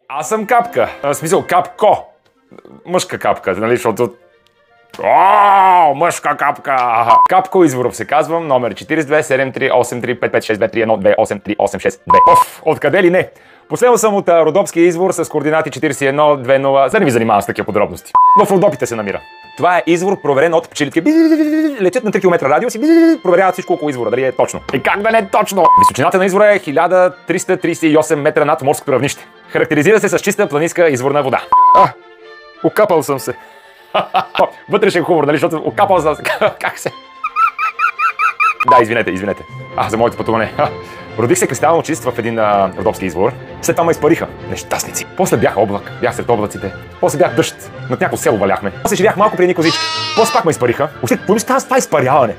Аз съм капка. В смисъл, капко. Мъжка капка, нали, защото... Мъжка капка! Капко Изворов се казвам, номер 42-73-83-55-62-31-28-3-8-6-2. Откъде ли не? Последно съм от Родопския извор с координати 41-20. За да не ви занимавам с такива подробности. В Родопите се намира. Това е извор, проверен от пчелите. Летят на 3 км радиус и проверяват всичко около извора, дали е точно. И как да не е точно? Височината на извора е 1338 метра над морското равнище. Характеризира се с чиста планинска изворна вода. Окапал съм се. Вътрешен хумор, нали, защото окапал съм се. Как се? Да, извинете. За моето пътуване. Родих се кристално чист в един родопски извор. След това ме изпариха. Нещастници. После бях облак, бях сред облаците. После бях дъжд. Над някакво село валяхме. После живях малко при едни козички. После пак ме изпариха. Още какво ми става с това изпаряване?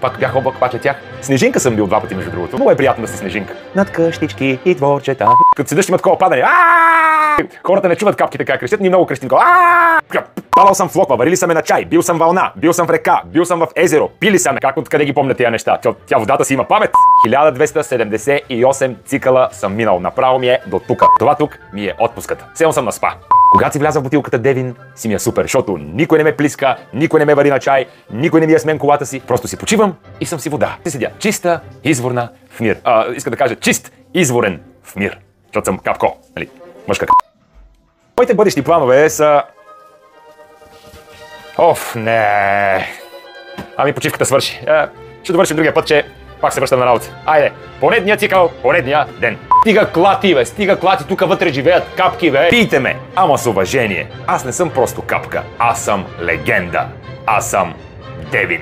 Пак бях облак, пак летях. Снежинка съм бил 2 пъти, между другото. Много е приятно да си снежинка. Над къщички и дворчета. Като седаш има такова падане. Хората не чуват капките как крещят, ни много крещим. Падал съм в локва, варили са ме на чай, бил съм вълна, бил съм в река, бил съм в езеро, пили са ме. Как откъде ги помня тия неща? Тя водата си има памет. 1278 цикъла съм минал. Направо ми е до тука. Това тук ми е отпуската. Седно съм на спа. Когато си вляза в бутилката Девин, си ми е супер, защото никой не ме плиска, никой не ме вари на чай, никой не ми е смен колата си. Просто си почивам и съм си вода. Си седя чиста, изворна в мир. Иска да кажа чист, изворен в мир. Защото съм капко, нали? Мъжка капка. Моите бъдещи планове са... не. Почивката свърши. Ще довършим другия път, че пак се връщам на работа. Айде, поредния цикъл, поредния ден. Стига клати, бе, стига клати, тук вътре живеят капки, бе. Пийте ме, ама с уважение. Аз не съм просто капка, аз съм легенда. Аз съм Девин.